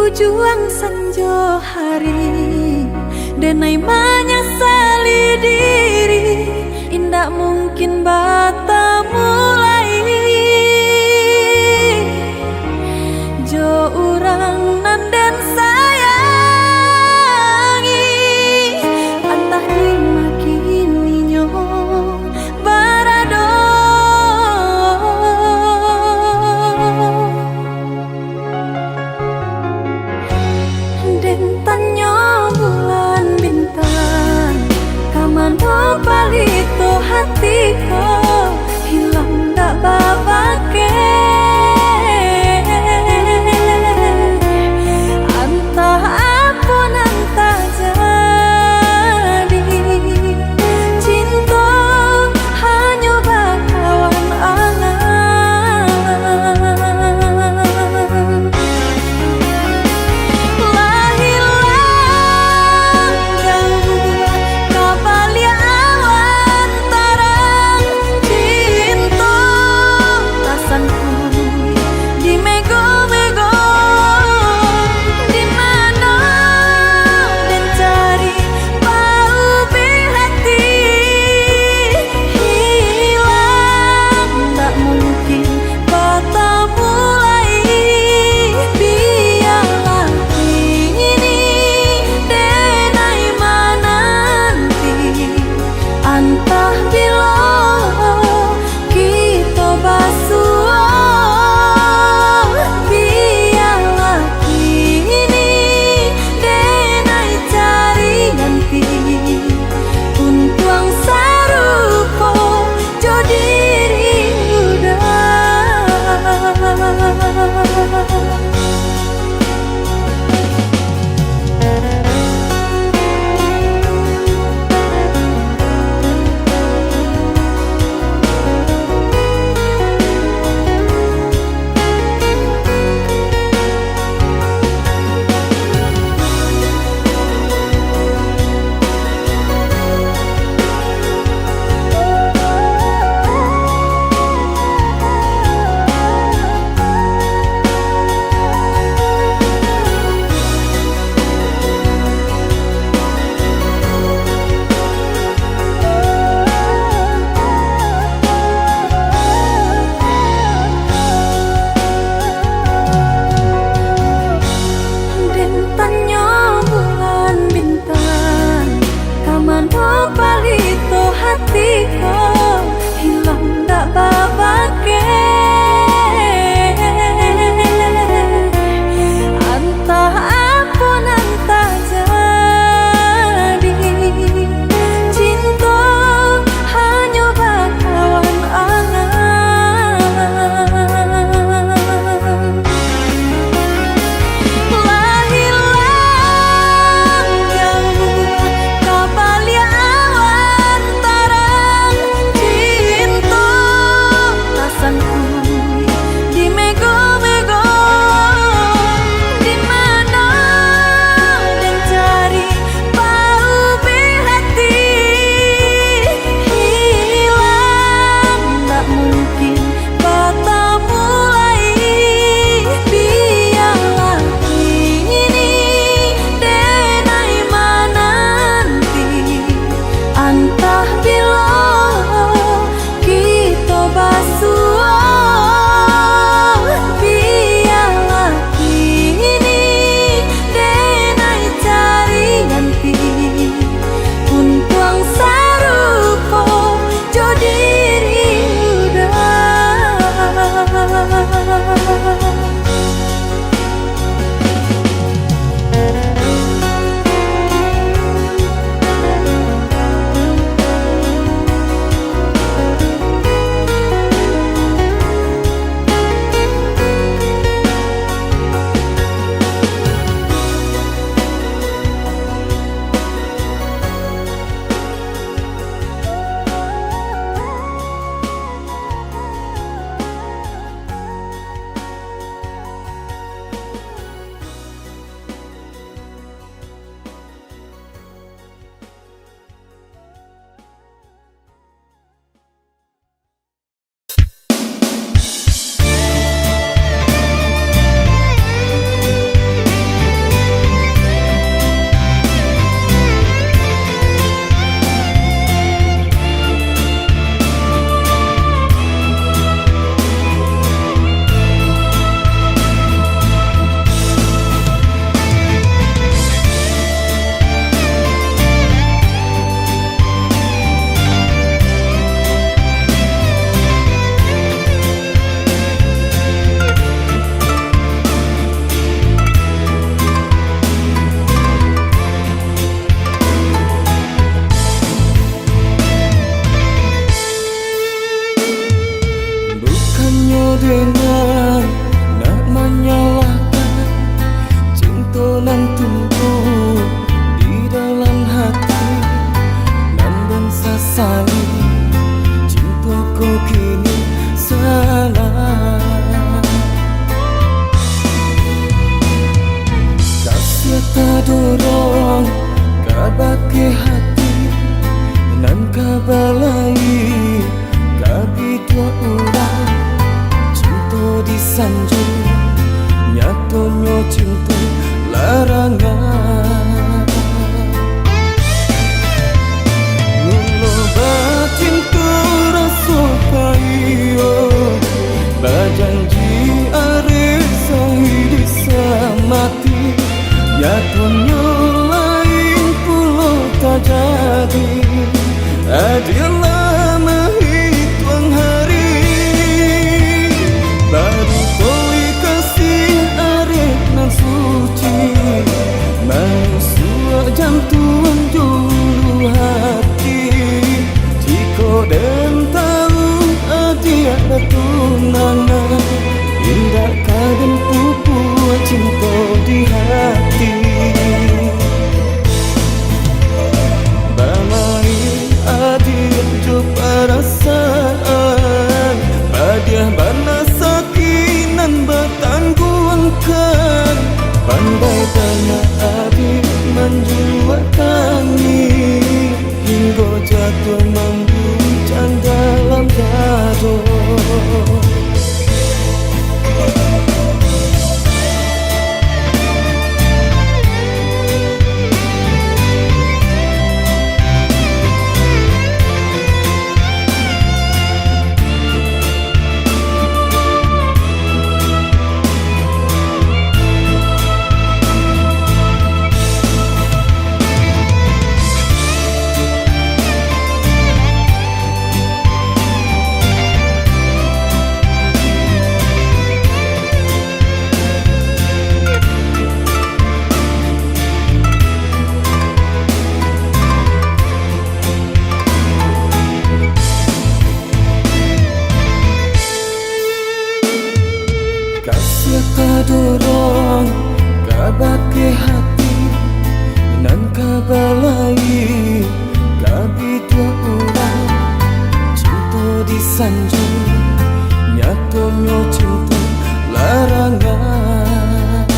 Juang senja hari denai menyesali diri, indak mungkin bata mulai jo urang nanden sayangi antah dimakini nyo barado dentanyo bulan bintang kamano palito hatiku hilang tangguhkan, pandai menaati menjuatangi, hingga jatuh mengguncang dalam dado. Kasih kadorong kabake hati nan kabalai kabi dua orang cinta disanjung nyatonya cinta larangan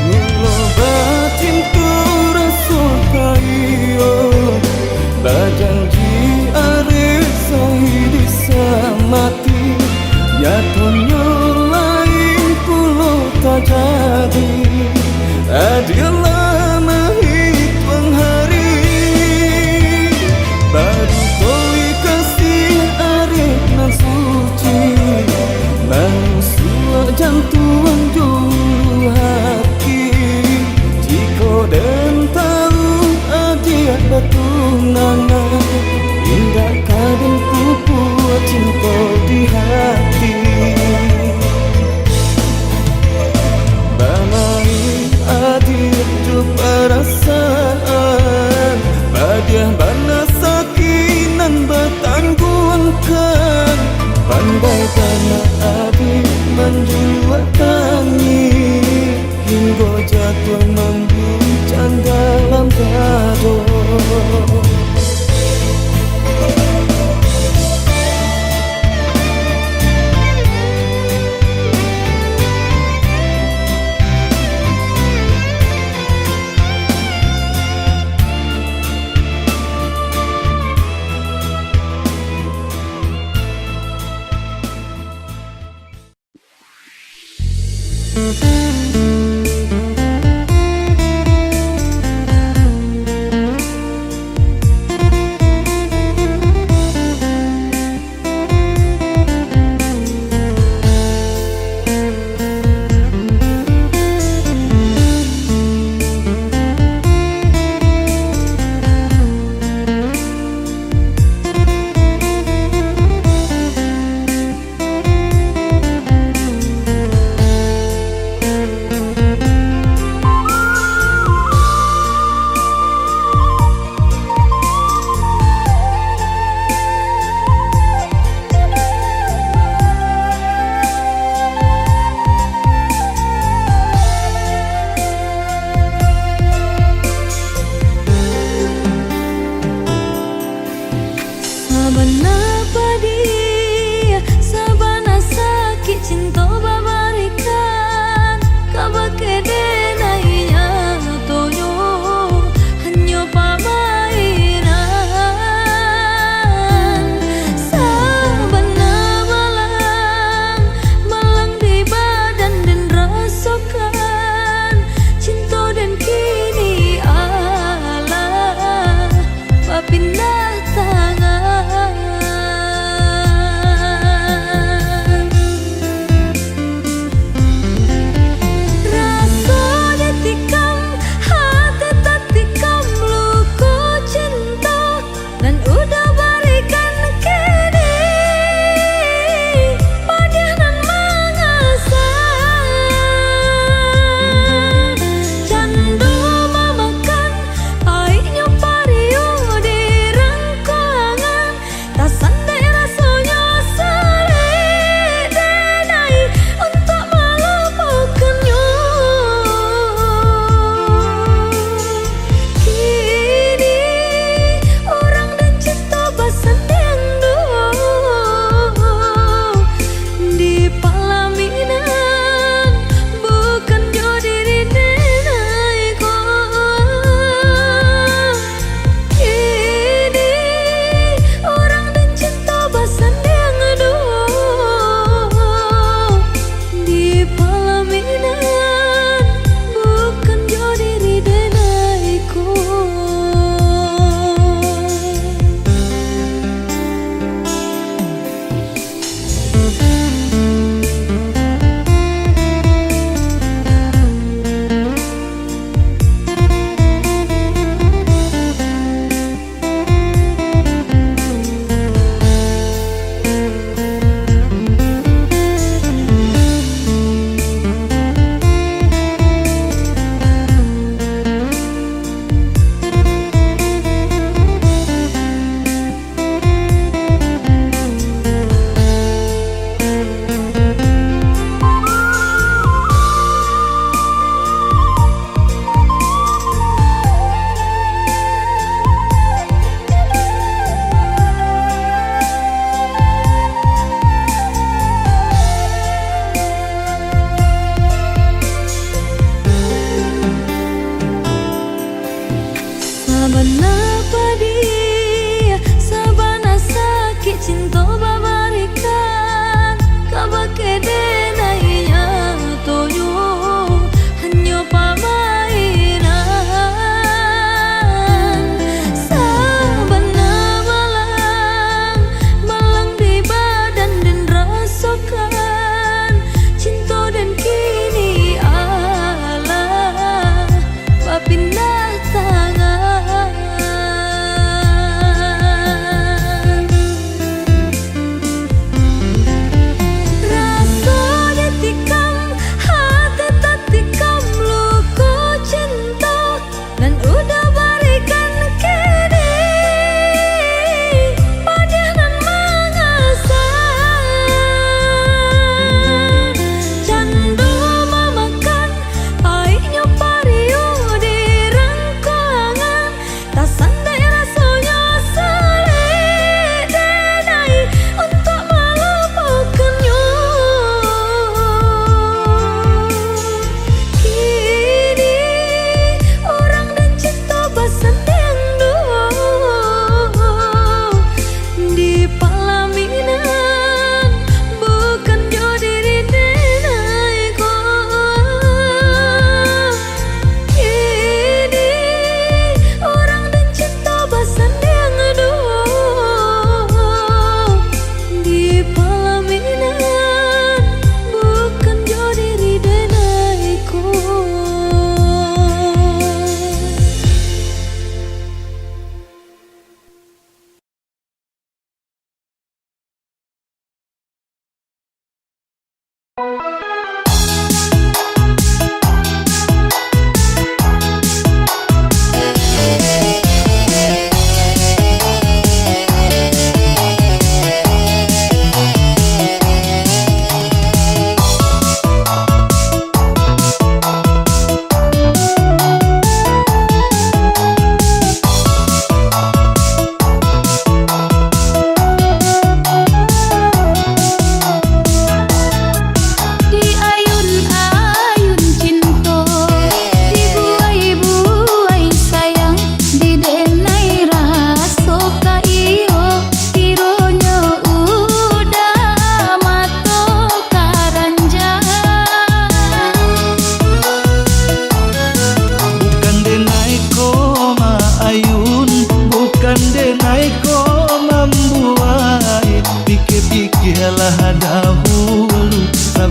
mulo batin tu rasa kayo bajanji are sahidi samati nyatonya lain pulau tak jadi. Adalah menghitung hari baru koi kasih arif nan suci manusia jantung dulu hati jika dan tahu adia bertunangan indah kadang pupuk cinta di hati. Perasaan bahagia bana sakinan bertangguhkan, pandai menaati menjuatangi, hingga jatuh mengguncang dalam dado.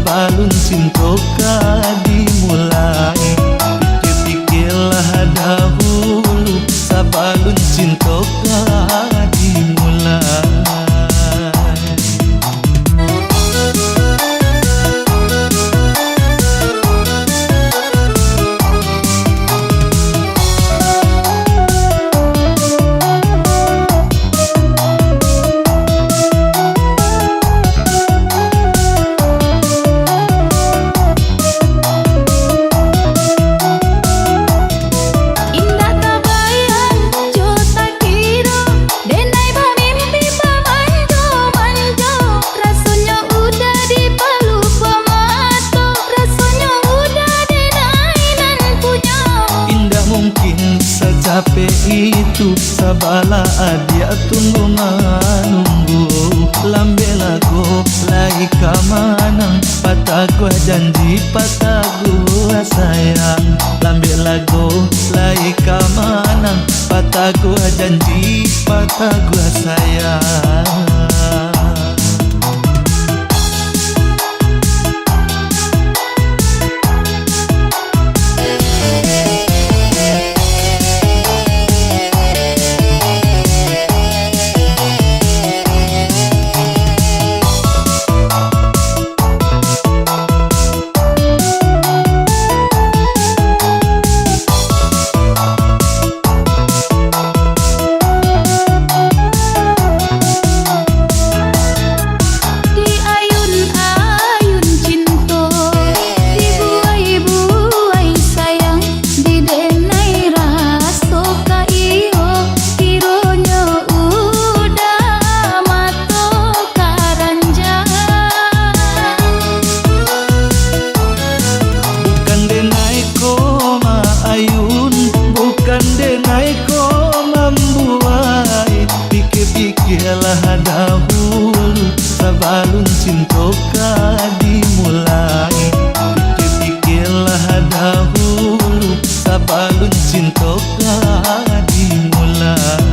sabalun cinta ka dimulai. Pikir-pikirlah dahulu sabalun cinta ka dimulai. Capek itu sabala adia tunggu menunggu. Lambe lagu lagi kamanang, patah gua janji patah gua sayang. Lambe lagu lagi kamanang, patah gua janji patah gua sayang. Pikirlah dahulu sabalun cinta ka dimulai. Pikirlah dahulu sabalun cinta ka dimulai.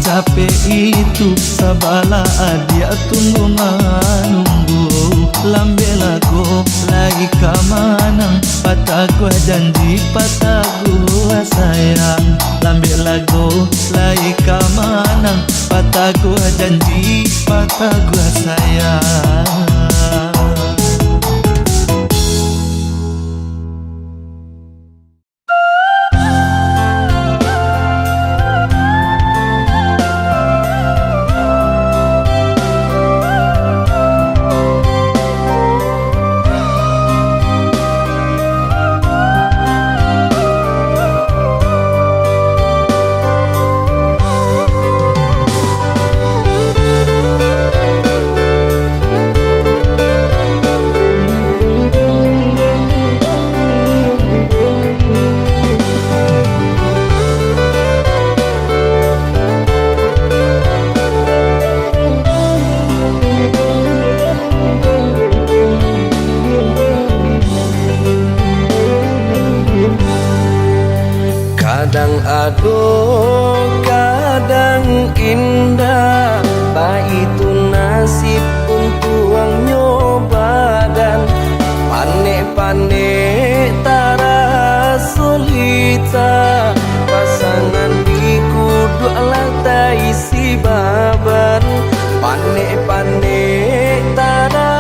Capek itu sabala adia tunggu menunggu. Lambe lagu lagi kamanang, patah gua janji patah gua sayang. Lambe lagu lagi kamanang, patah gua janji patah gua sayang. Kadang aduh, kadang indah, itu nasib untuk ang nyobadan. Panek-panek tara solita, pasangan di kudu alat isi baban. Panek-panek tara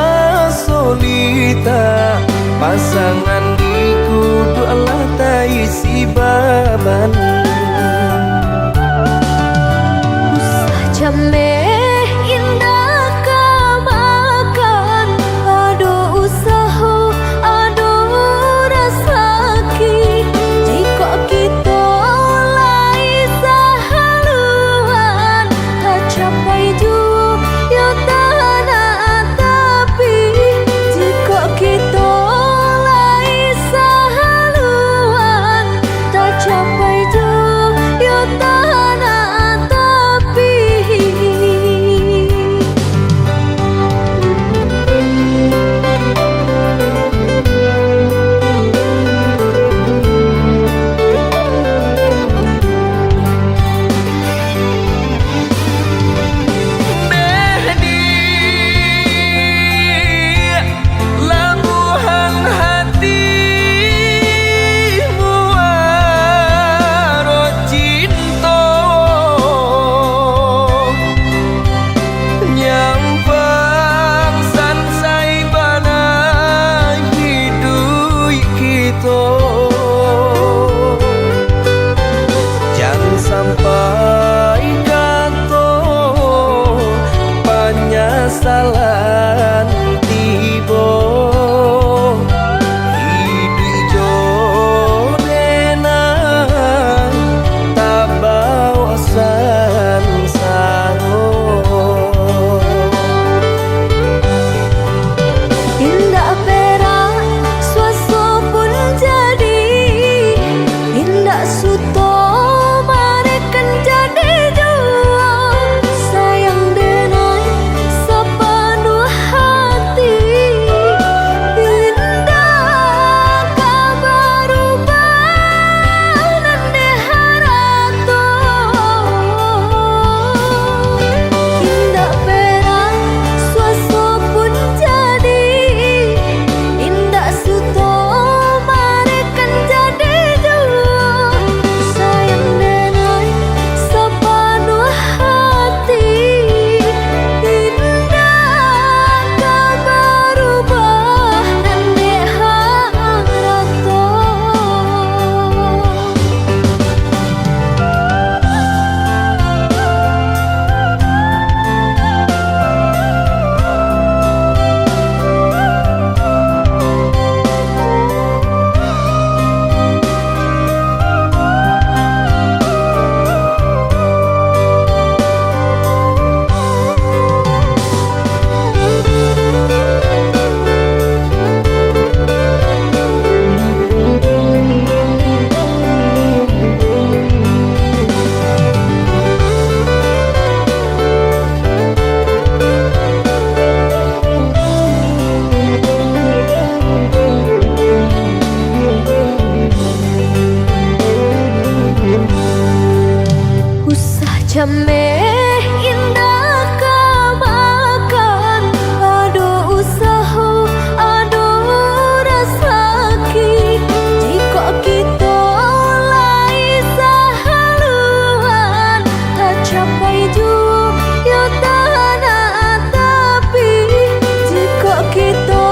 solita, pasangan di kudu alat isi baban. Usah jameh indah kamakan, aduh usaha aduh rasaki. Jika kita Sajameh indah kamakan, aduh usaha, aduh rasaki. Jika kita lai sahaluan, tak capai juga tanah tapi. Jika kita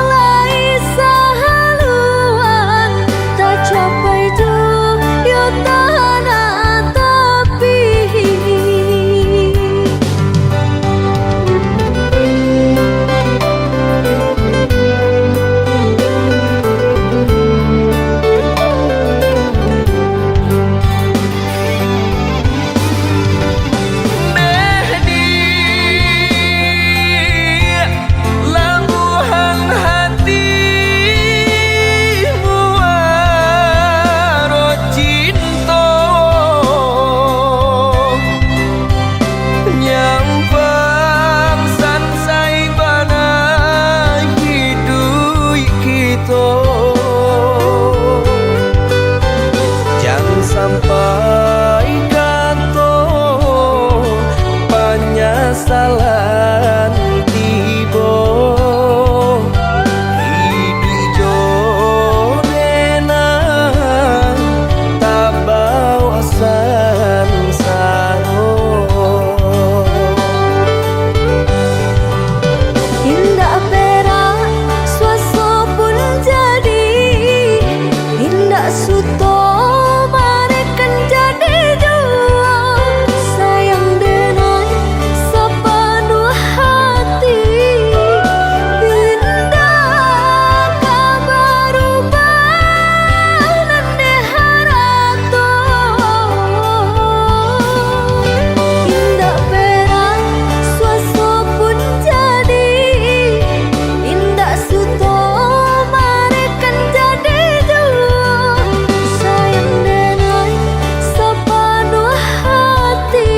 lai sahaluan, tak capai juga tanah tapi. Lambuhan hatimu waro cinta, nyampang sansai bana hidup kita. Jangan sampai kata penyesalan tiba. Hidup jodena tak bawa sansaro. Indah perak swasa pun jadi, indah suto marekan jadi jua. Sayang denai sepenuh hati, indah kabar ubah nande harato. Indah perak swasa pun jadi, indah suto marekan jadi jua. Sayang denai sepenuh hati,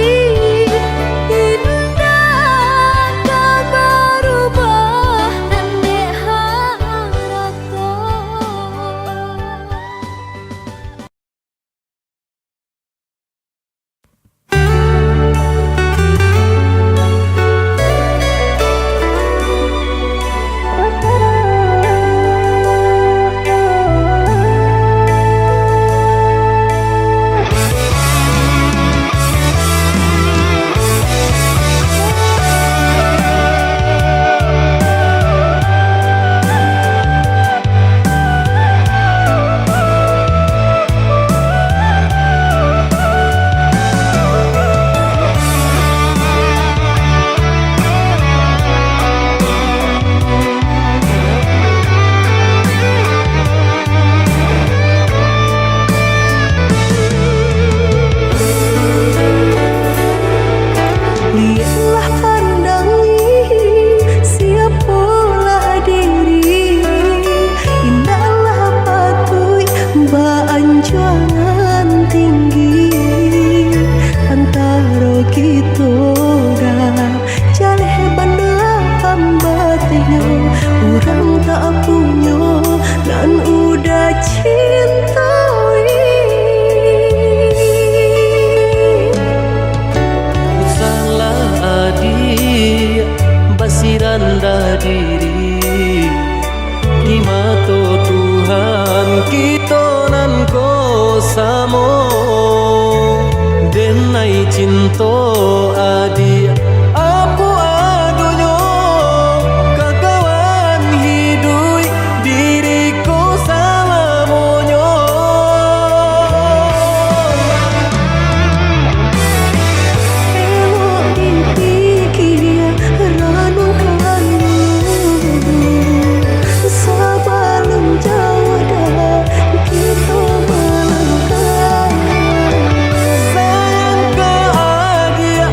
indah kabar ubah nande harato. Lihatlah pandangi siapalah diri, indahlah patui beanjuran tinggi antara kita dah jaleh bandar batinnya. Orang tak punya dan udah cintai. Salah adik basiranda diri di mata Tuhan kita nan ko samo. Denai cinta adik apa adunyo, kakawan hidup diriku sama monyo. Elok dipikir renungkan sebelum jauh dah kita melangkah. Sayang ke adik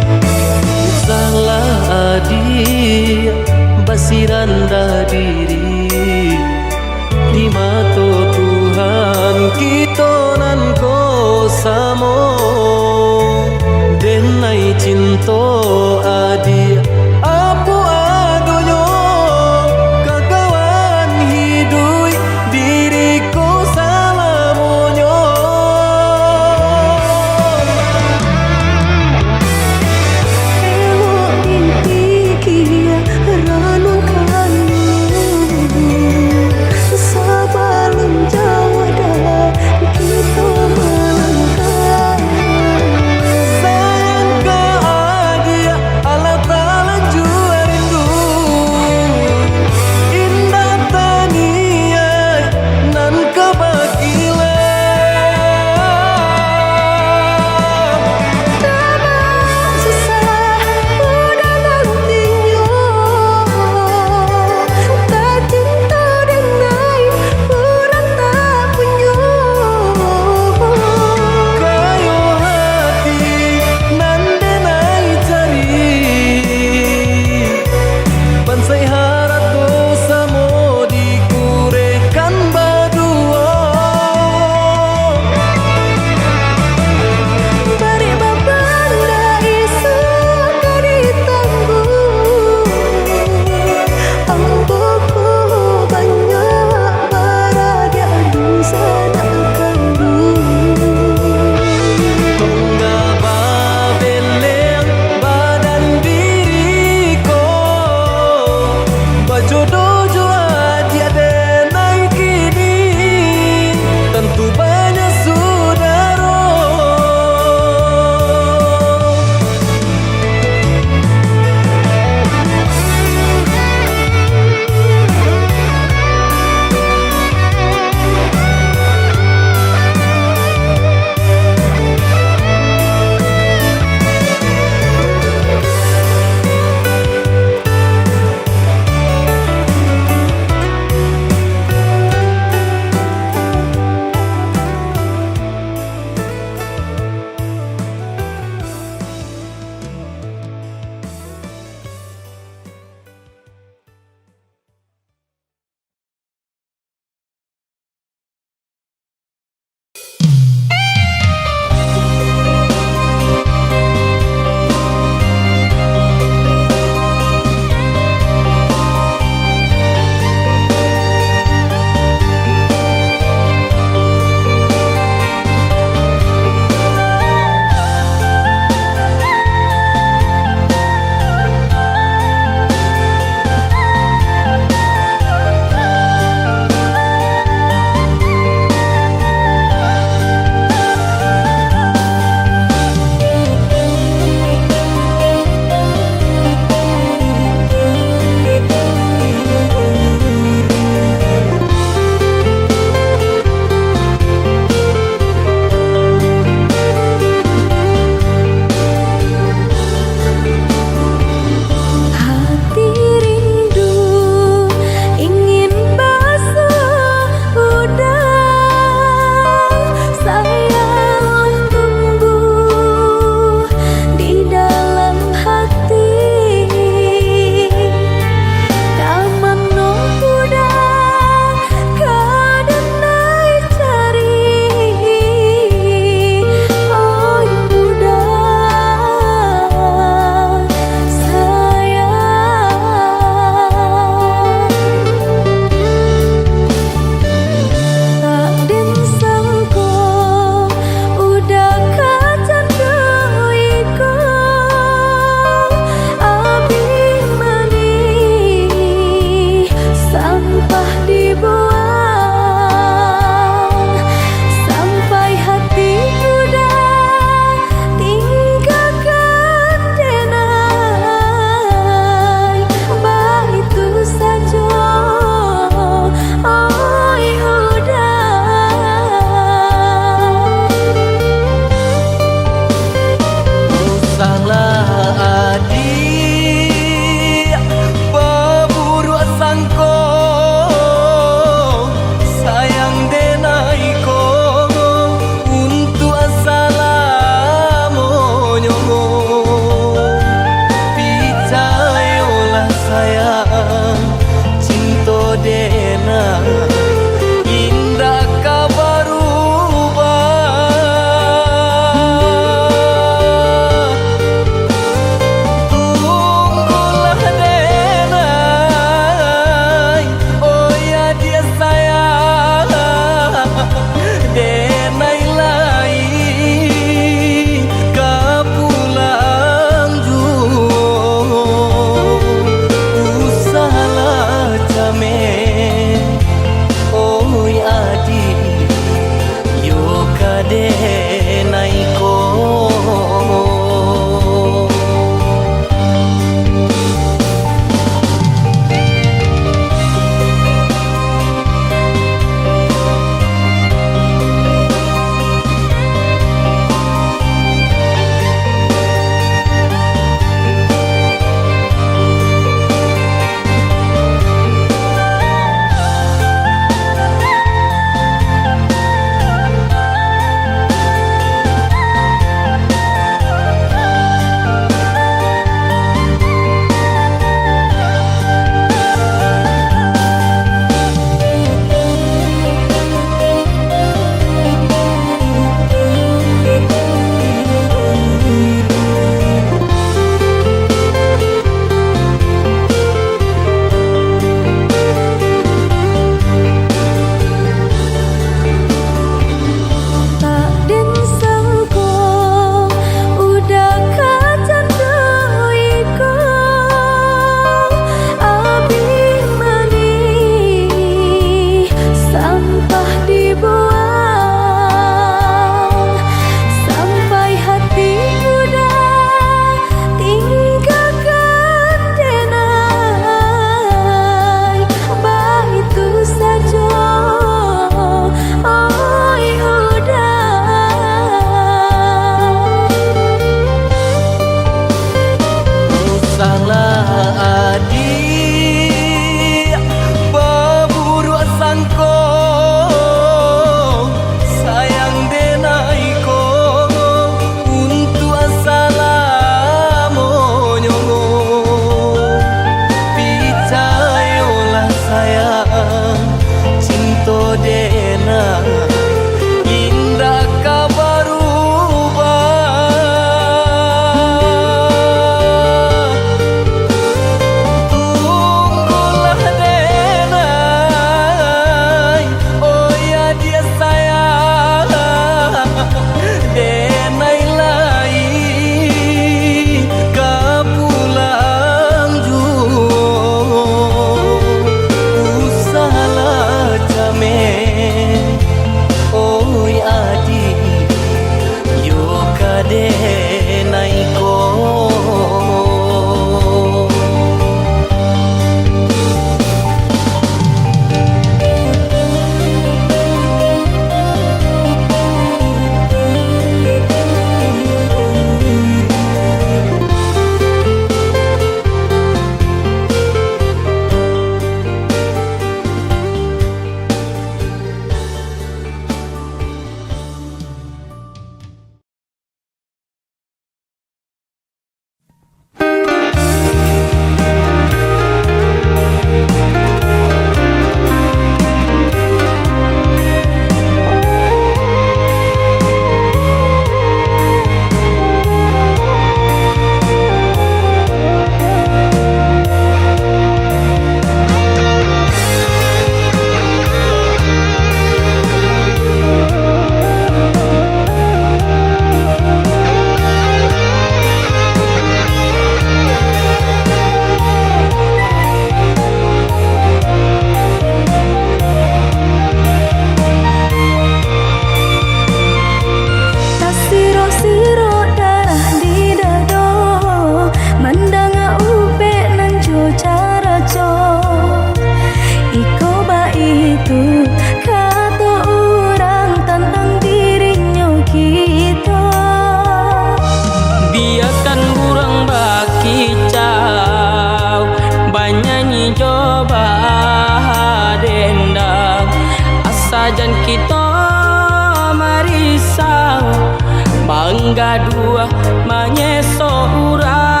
gadua manyeso urang.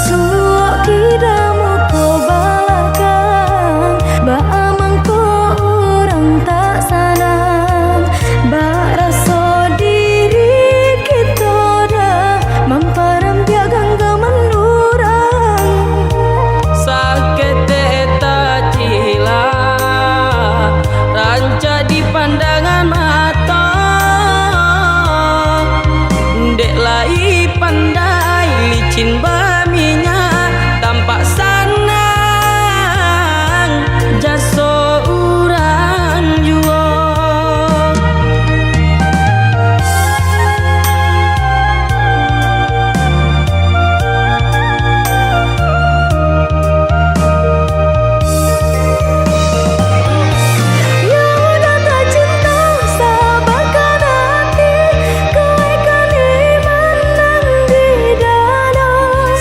Suok kidamu ko balakan, baamang ko orang tak sanang, baraso diri kita dah mamparam piagang gamandurang. Sakit eta cila ranca di pandangan mata, dek lai pandai licin baminya tampak sanang jaso urang jua. Yang udah tak cinta sabarkan hati, kau ikan di menang di dalam.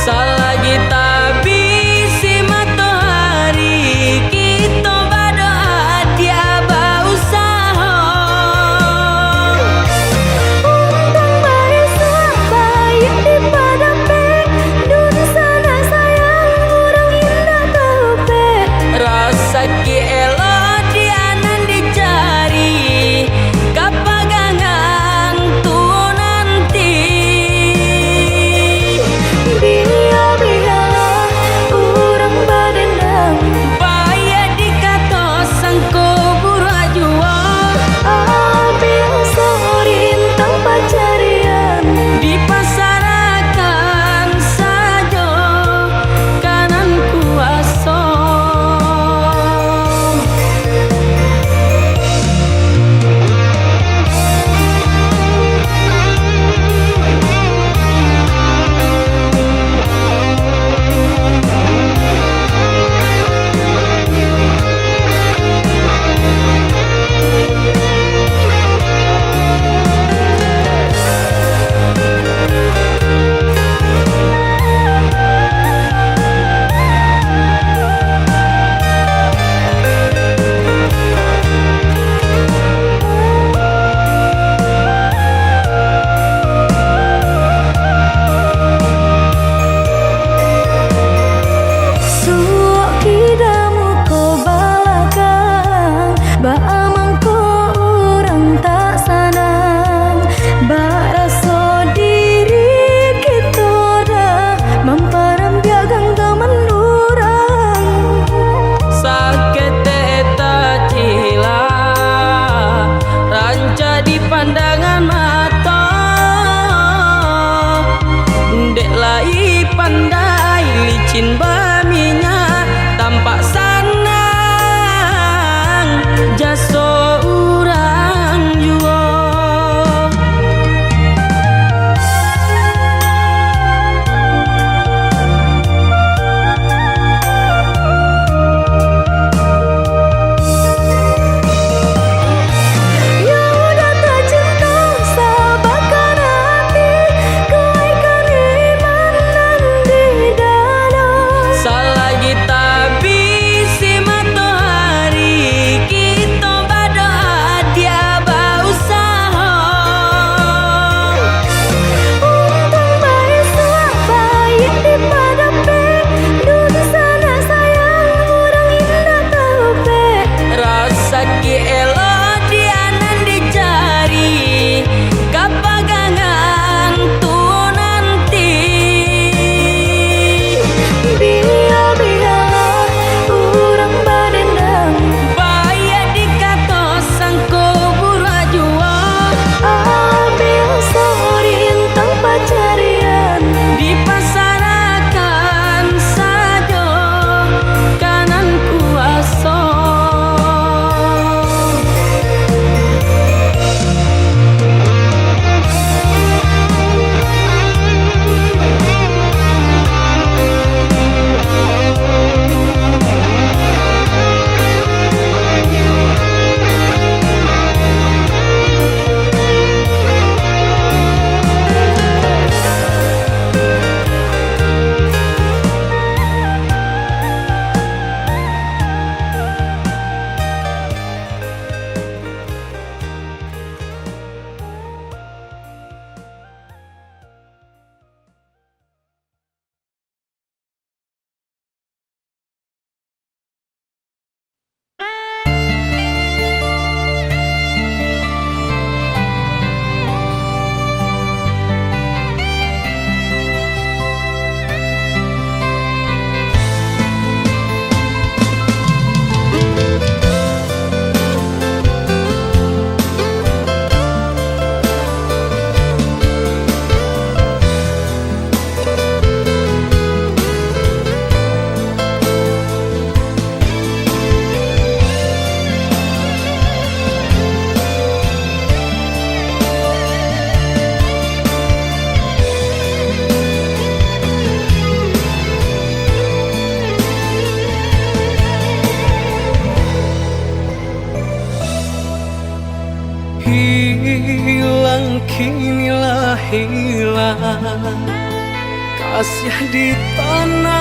kasih ditanam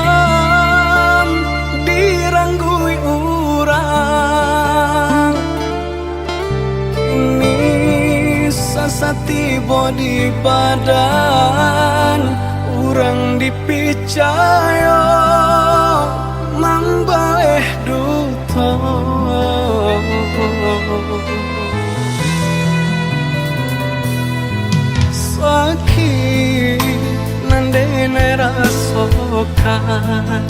diranggui urang kini sasatibo di badan urang dipicaya mambaleh duto sakit nandene rasokan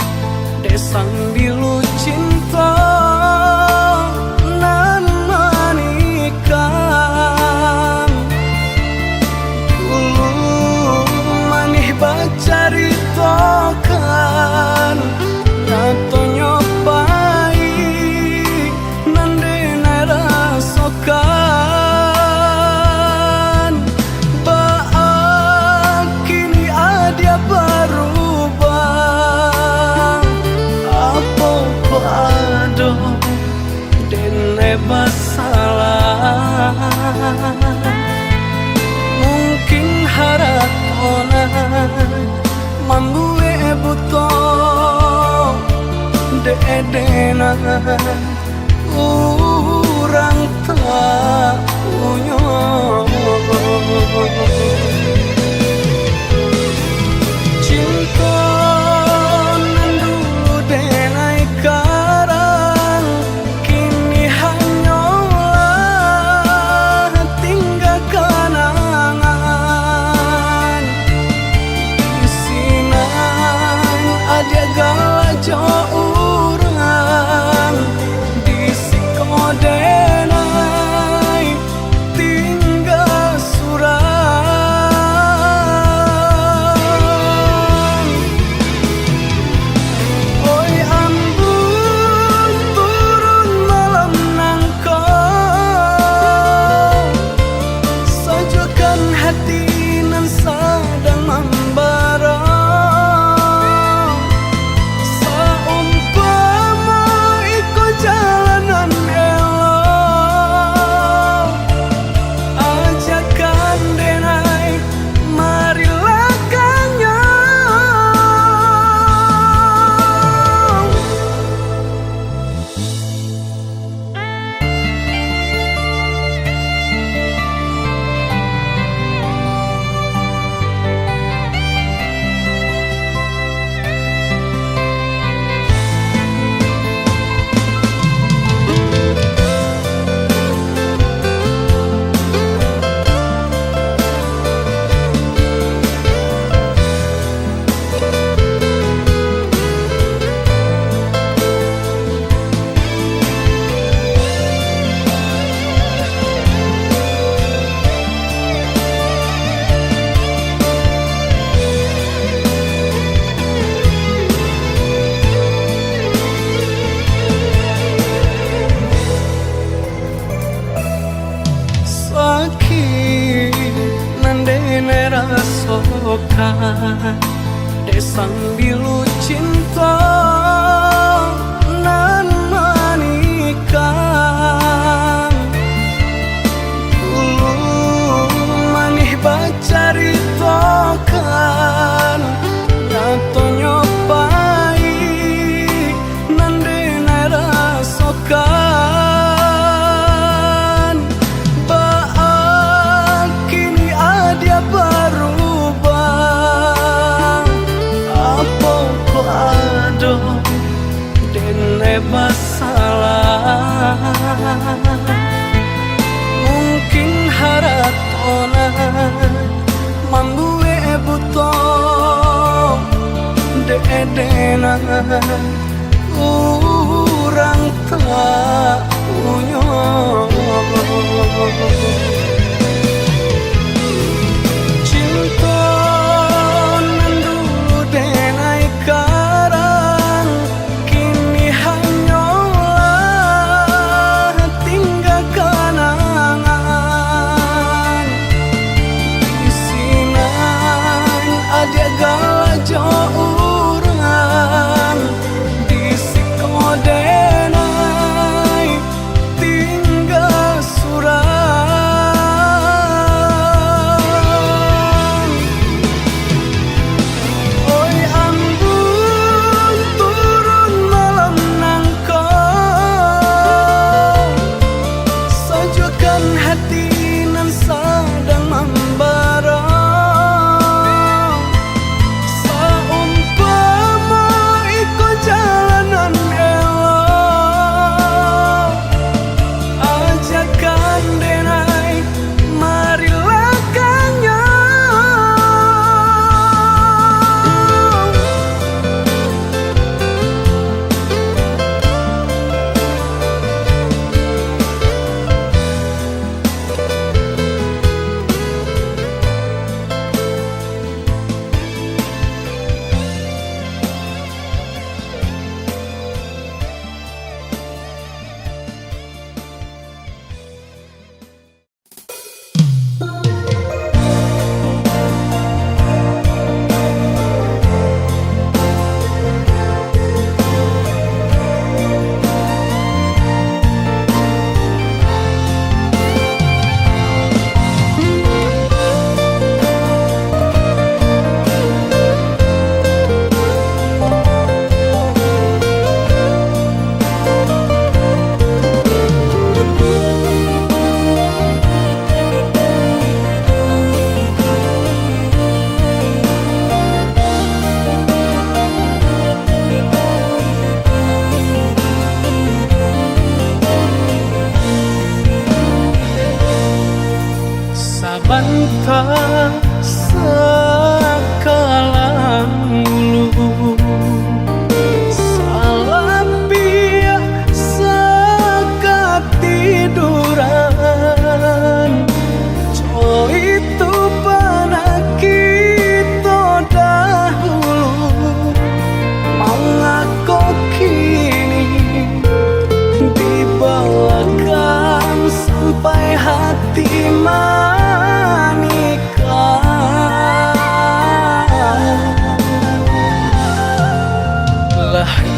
desang bilu cinta nan manikang dulu manih bacaritokan nato nyopai nandene rasokan baak kini ada berubah apa pado dene masalah mungkin haratona mambue buto de-edena urang tak punya cinta nan dulu denai karang kini hanyalah tinggal kenangan isinan ada galajo urang di sikodenai tinggal surang oi ambung turun malam nangkau sajukan hati nan sedang membara saumpama ikut jalanan elok ajakan denai marilah kanyang sakit nandene rasokan desang bilu cinta nan manikang dulu manih bacaritokan nato nyopai nandene rasokan baak kini ada berubah apa pado dene masalah mungkin haratona mambue buto de-edena urang tak punya cinta nan dulu denai karang kini hanyalah tinggal kenangan isinan ada galajo urang di sikodenai tinggal surang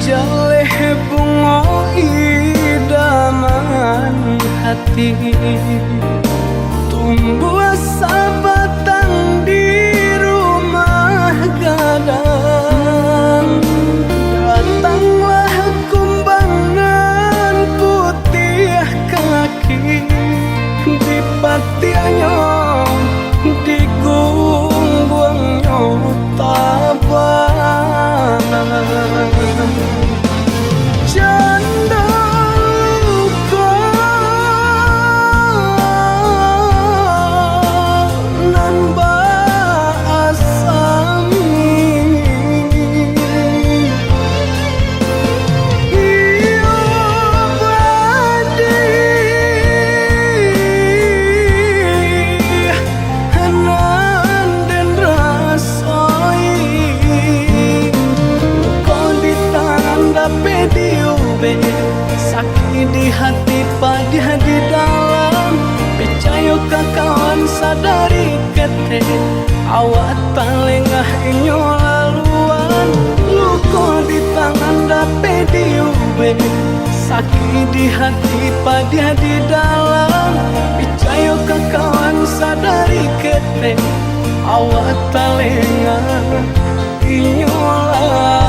jaleh bunga idaman hati, tumbuh sabatang di rumah gadang. Datanglah kumbangan putih kaki, di patiannya di gungguangnya tabang. Janda luka nan asami, iyo badi hanan dan rasoi, kau di tangan dapat diube, sakit di hati pada di dalam. Percaya kawan sadari kete, awak tak lengah inyo laluan. Luka di tangan dapat diube, sakit di hati pada di dalam. Percaya kawan sadari kete, awak tak lengah inyo laluan.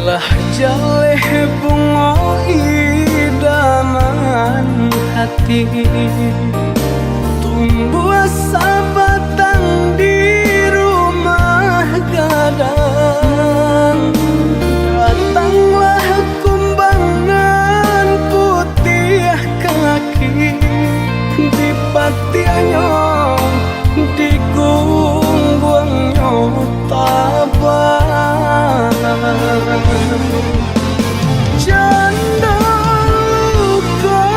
Lah jaleh bunga idaman hati, tumbuh sabatang di rumah gadang. Datanglah kumbangan putih kaki, di patiannya di gungguangnya tabang. Janda luka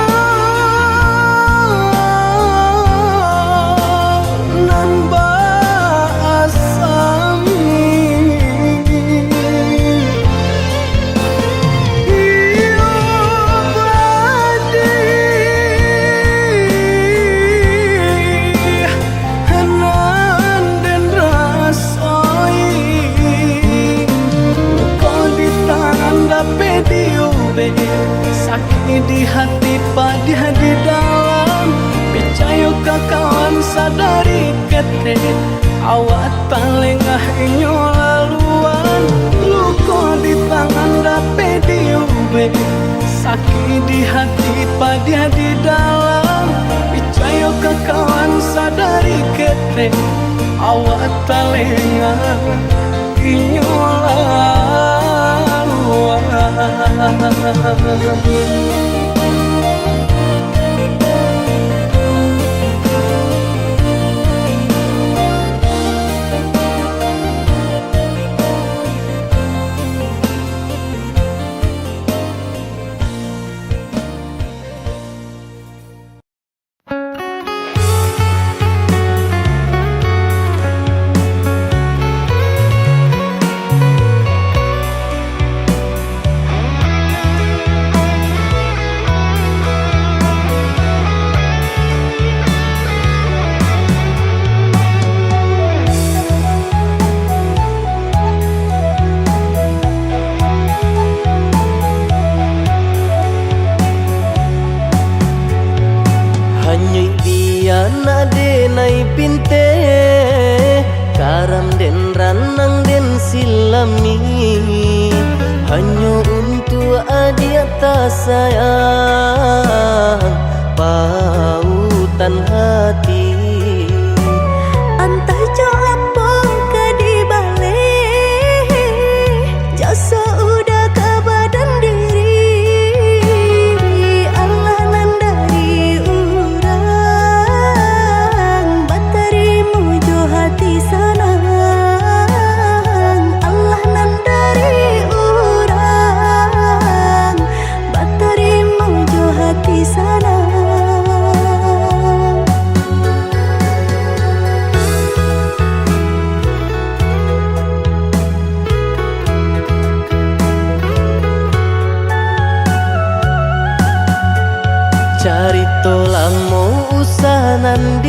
nan asami, iyo badi hanan dan rasoi, dapat diube, sakit di hati pada di dalam. Percaya kawan sadari kete, awak tak lengah inyo laluan. Luka di tangan dapat diube, sakit di hati pada di dalam. Percaya kawan sadari kete, awak tak lengah inyo laluan. nai pinte karam den ranang den silami hanya untuk adia tak sayang pautan hati Antah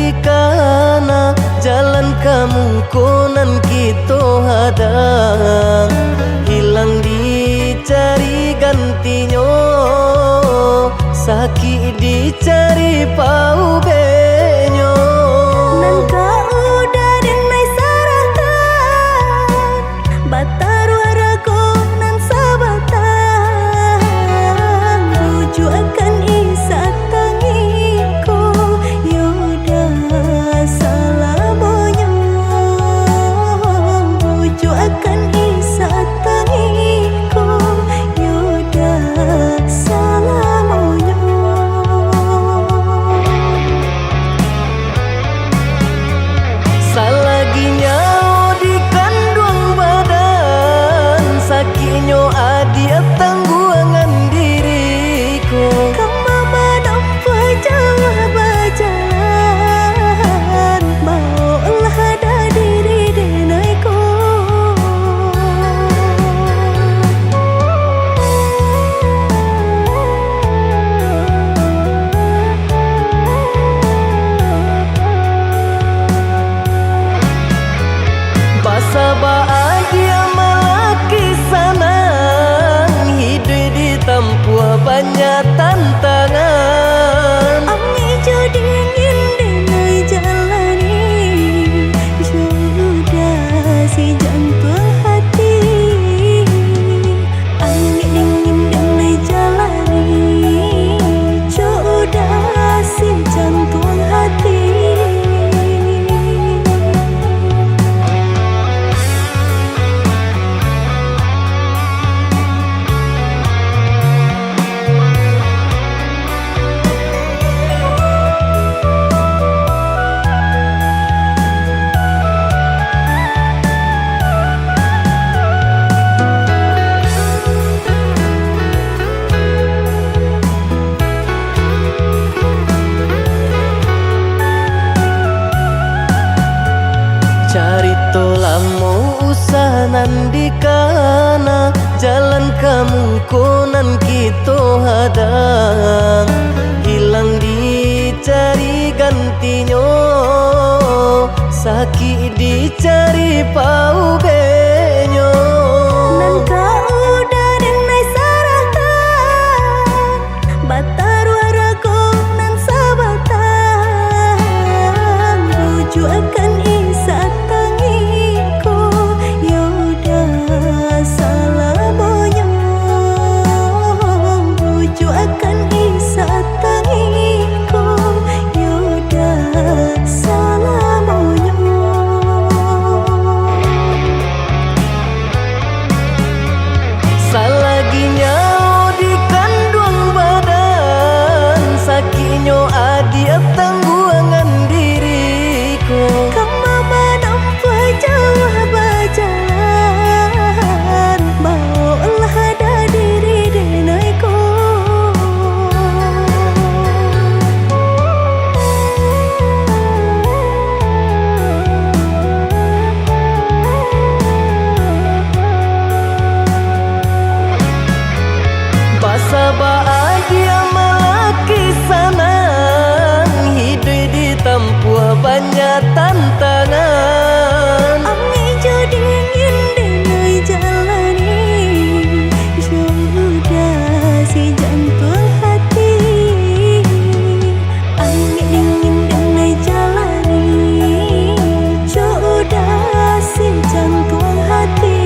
nandikana jalan kamu konan kita hadang, hilang dicari gantinya, sakit dicari pau benyo. Nan kau dari nai saratan bataru arago nan sabatan buju akan isa tangiko yoda salamonyo buju akan isa tangiko yoda salamonyo. Salaginya di kandung badan, sakinyo adi tangguangan diriku. Kamu menampa jauh berjalan, maulah ada diri denaiku. Basa bahagia malaki sanang, hidup ditempuh banyak tantangan. Angin jadi ingin denai jalani, jodoh si jantung hati. Angin ingin denai jalani, jodoh si jantung hati. Carito lamo usah nandikana jalan kamu konan kita hadang, hilang dicari gantinya, sakit dicari pau benyo. Nan kau dari nai saratan bataru arago nan sabatan buju akan isa tangiko yoda salamonyo buju akan isa tangiko yoda salamonyo. Salaginya di kandung badan, sakinyo adi tangguangan diriku. Kamu menampa jauh berjalan, maulah ada diri denaiku. Basa bahagia malaki sanang, hidup ditempuh banyak tantangan. Angin jadi ingin denai jalani, jodoh si jantung hati. Angin ingin denai jalani, jodoh si jantung hati.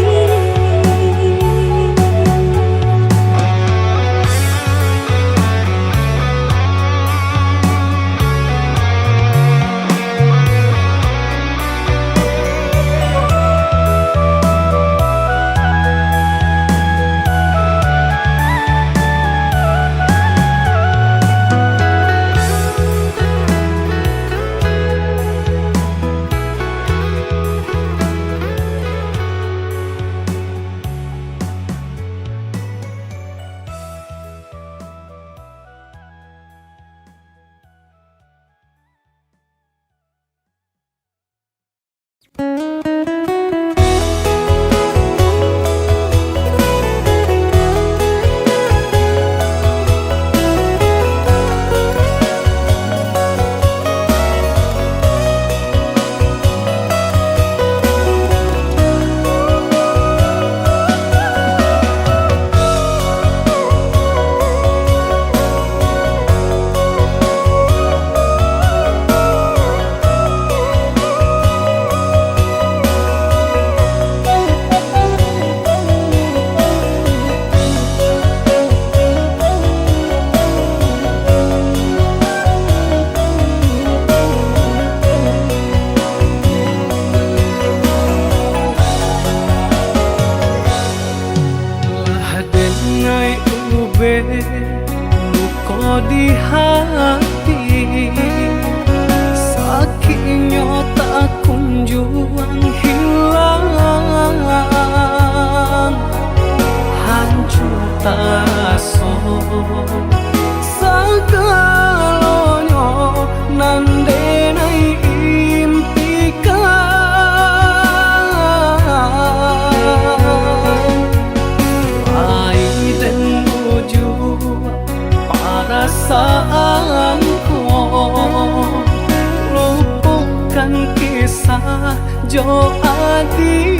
kisah Jo Adi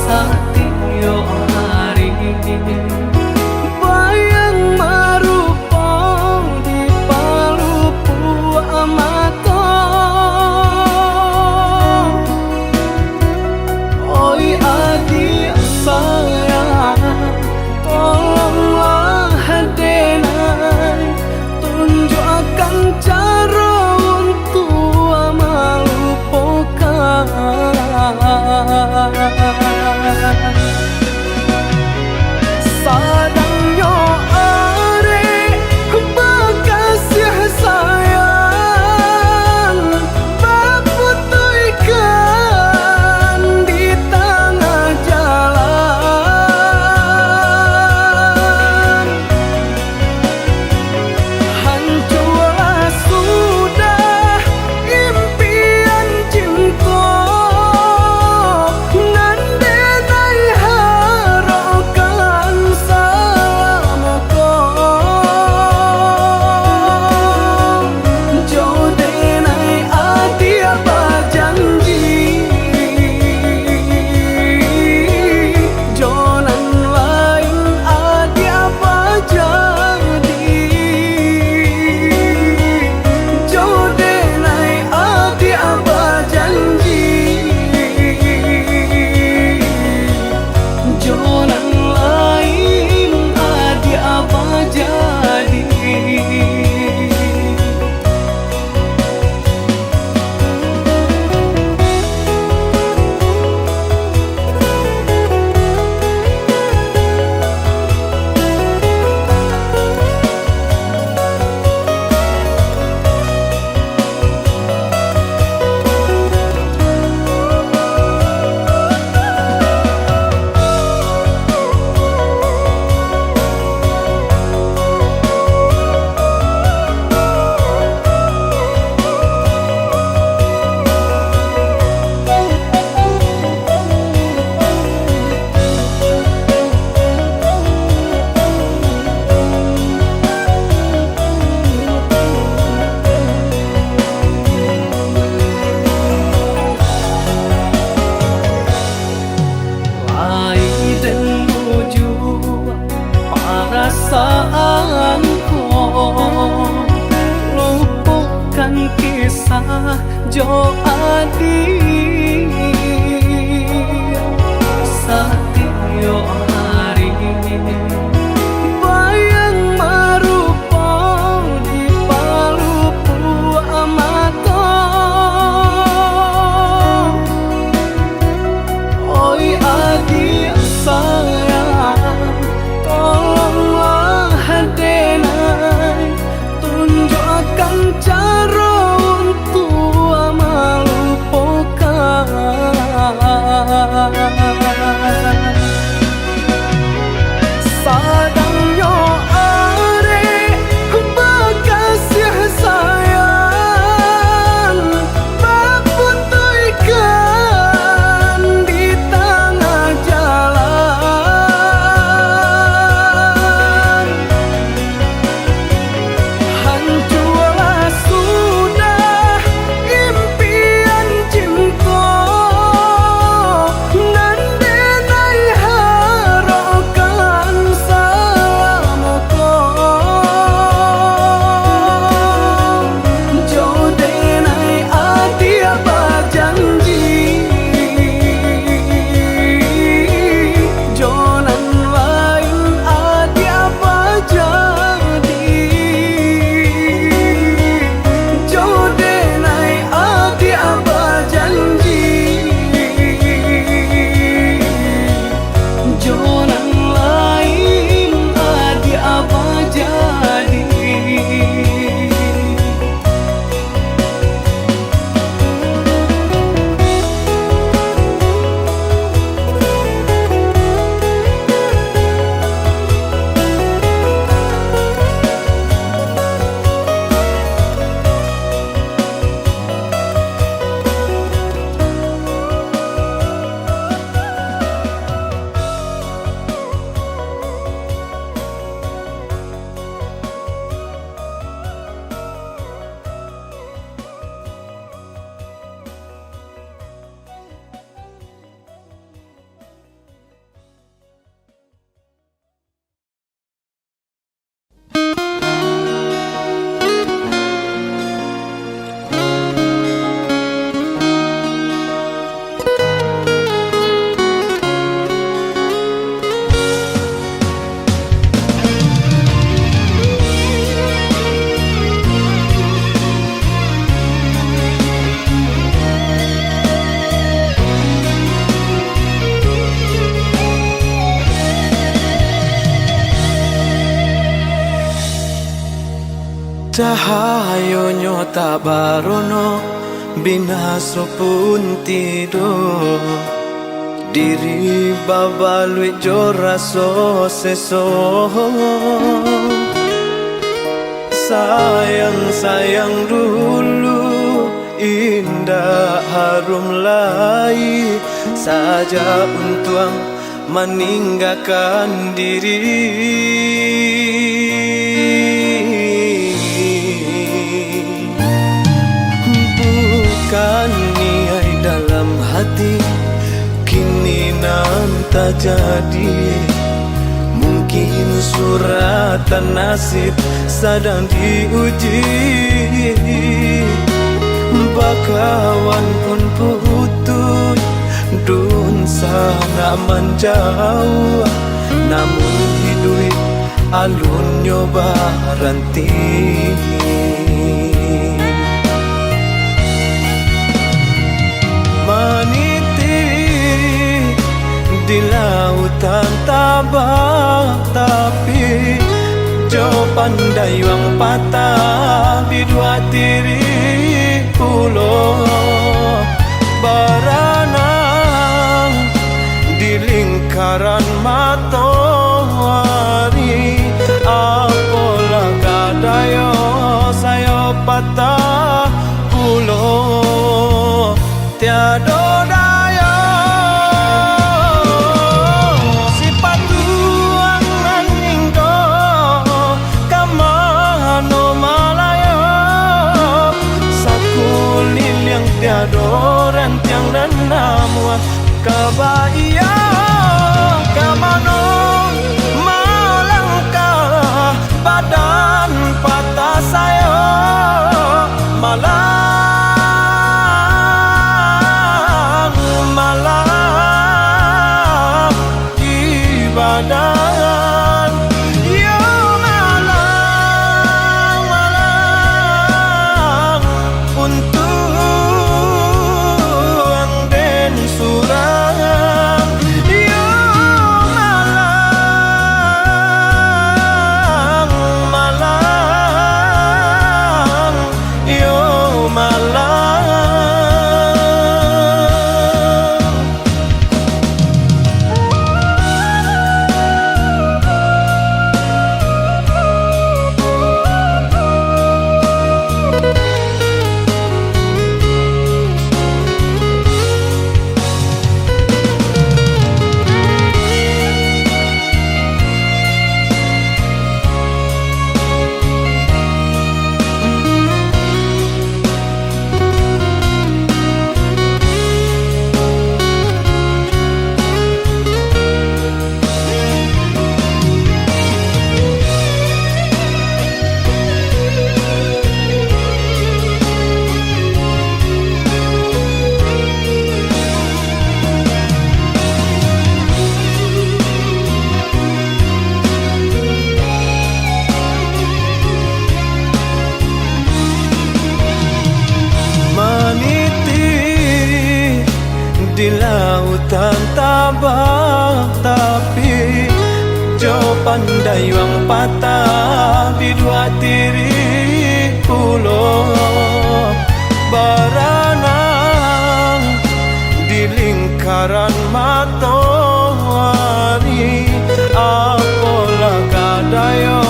Satyo hari bayang marupa di palupu amato oi Adi sayang tolonglah denai tunjukkan cara untuk melupakan sadangnya are bekasih sayang berputihkan di tengah jalan hancurlah sudah impian cinta nandenai harokan salamku jodenai adi apa janji jonan lain adi apa jadi jodenai adi apa janji jonan lain adi apa jadi dan menuju perasaanku lupakan kisah Jo Adi Satyo hari bayang marupa di palupu amato oi Adi sayang tolonglah denai tunjukkan cara untuk melupakan Cahayonyo tak barono binaso pun tidur diri babalui jo raso seso sayang dulu indah harum lai saja untuk meninggalkan diri. Bukan niai dalam hati kini nan tak jadi. Mungkin suratan nasib sedang diuji. Bakawan pun putus dun sana menjauh. Namun hidup alun nyoba ranti. Meniti di lautan tabah, tapi jo pandai wang patah di dua tiri pulau berenang di lingkaran matahari. Apalah kadayo saya patah pulau tiada daya. Si patuang naningko kamano malaya. Sakulil yang tiada rentiang dan nama kabaya. Kamano malangkah badan patah saya malah badan yo malang untuk den surang yo malang yo malang. Di lautan tabah, tapi jo pandai wang patah di dua tiri pulau berenang di lingkaran matahari. Apalah kadayo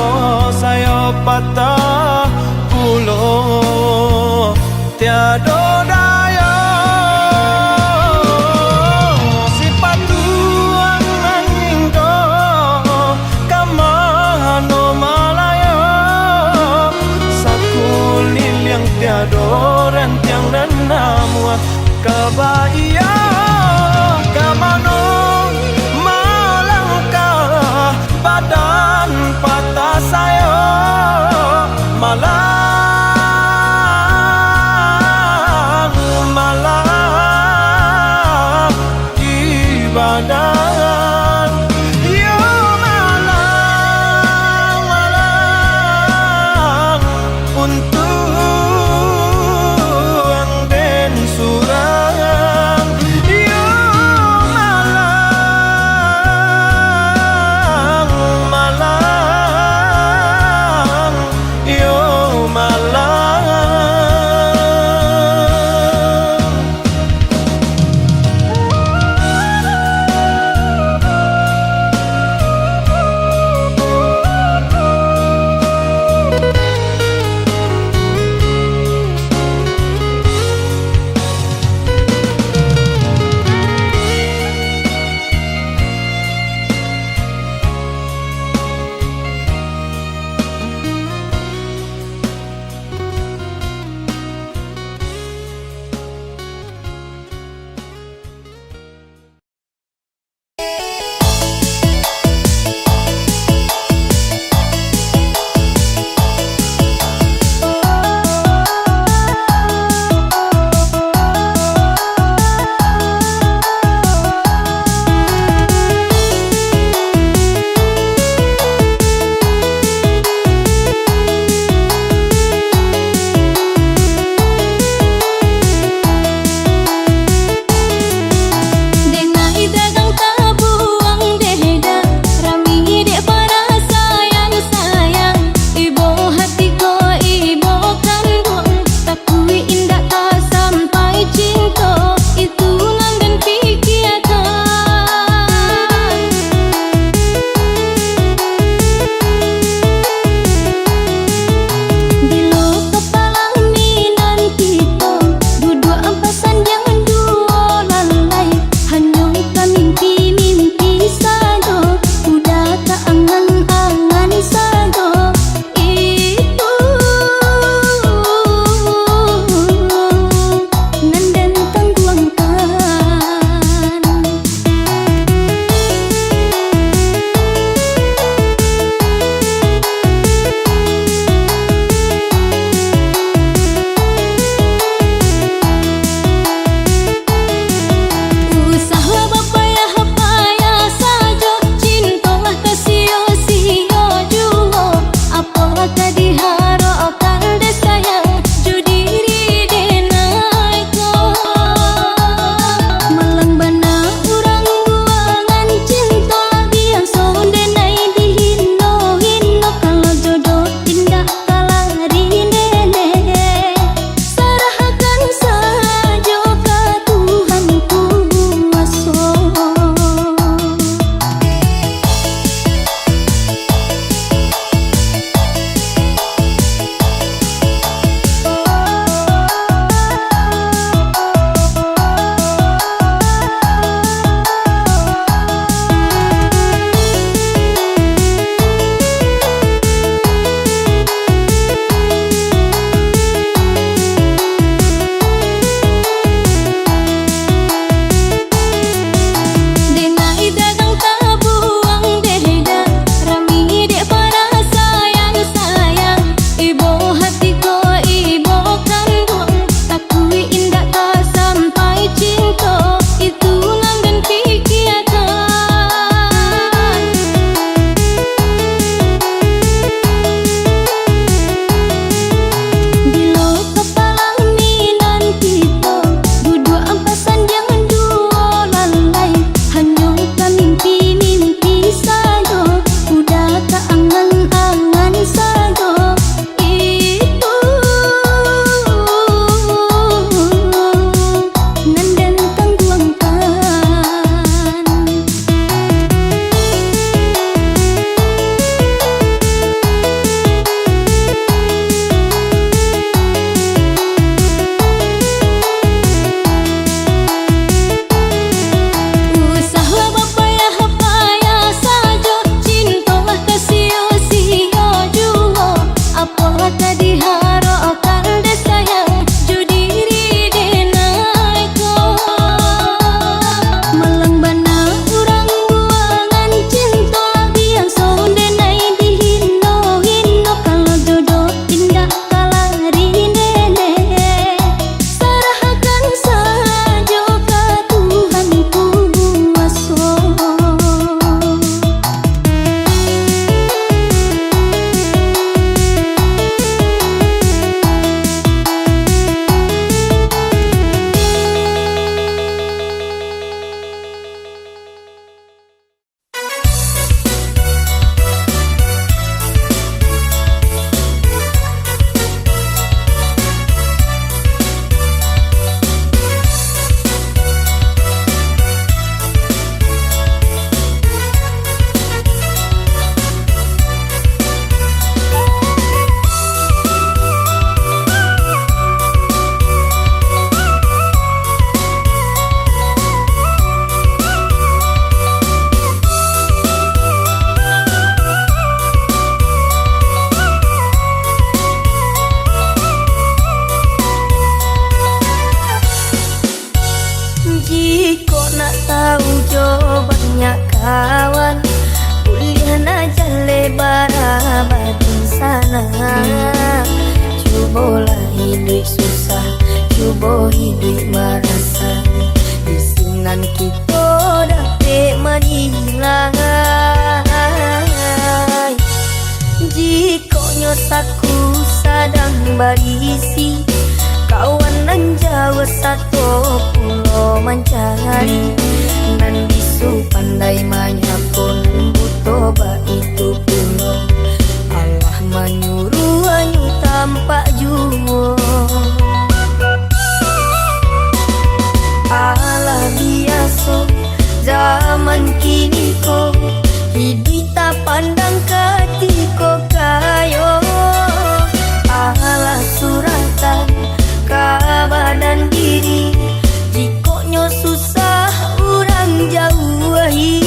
saya patah pulau tiada daya. Tiada rentiang dan nama kabaya. Kamano malangkah badan patah saya malang di badan yo malang untuk surang kawan, kuliah na jale barabatun sana. Cubolah hidup susah, cubo hidup merasa, bisinan kita dapat menilai. Jikonya saku sadang berisi, kawan nan jauh satu pulau mencari, nan bisu pandai manyapun butuh itu pulau. Allah menyuruh anyu tampak jua, Allah biasa zaman kini ko, hidup tak pandang katiko kayo. Allah suratan kabadan diri, jikonya susah orang jauhi.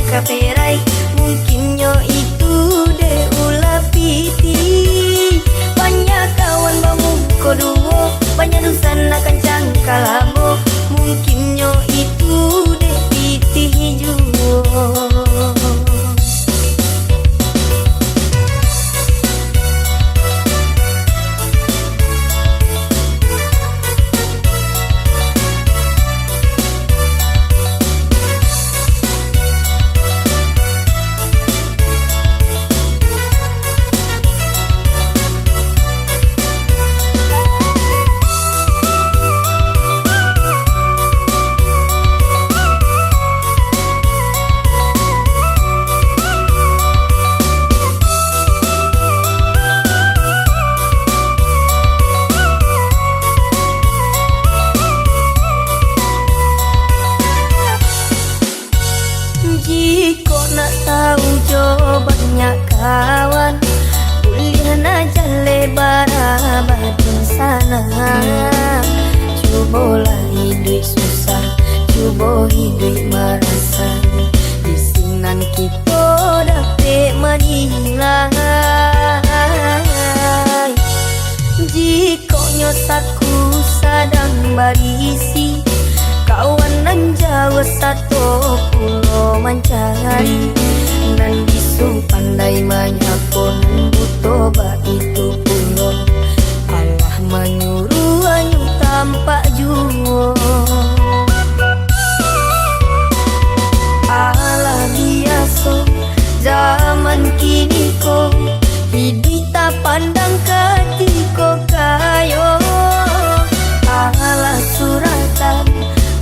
Kaperai mungkinnya itu de ulah piti, banyak kawan bangun koduo, banyak dusan akan cangka labo, mungkinnya itu de piti hijau. Jika nak tahu jawabannya kawan, kuliah na jale barabatun sana. Cubolah hidup susah, cubo hidup merasa, bisinan kita dapat menilai. Jikonya saku sadang berisi, kawan nan jauh satu pulau mencari, nan bisu pandai manyapun butuh itu pulau. Allah menyuruh anyu tampak jua, Allah biasa zaman kini ko, hidup tak pandang katiko kayo. Allah suratan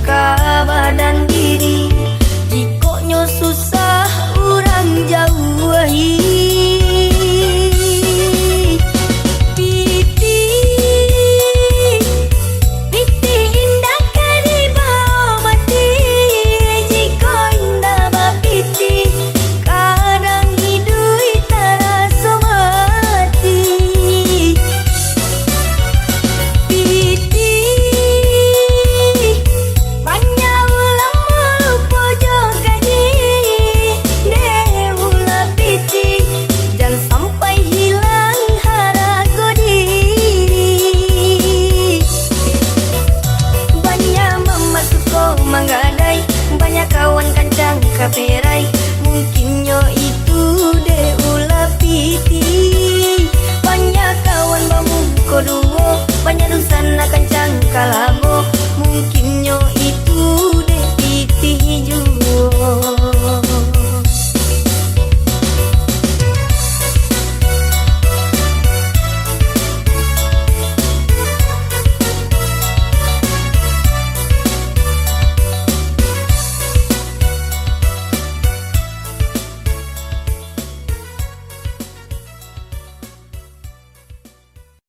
kabadan diri, jikonya susah orang jauhi. Kaperai mungkinnya itu de ulah piti, banyak kawan bangun koduo, banyak dusan akan cangkala.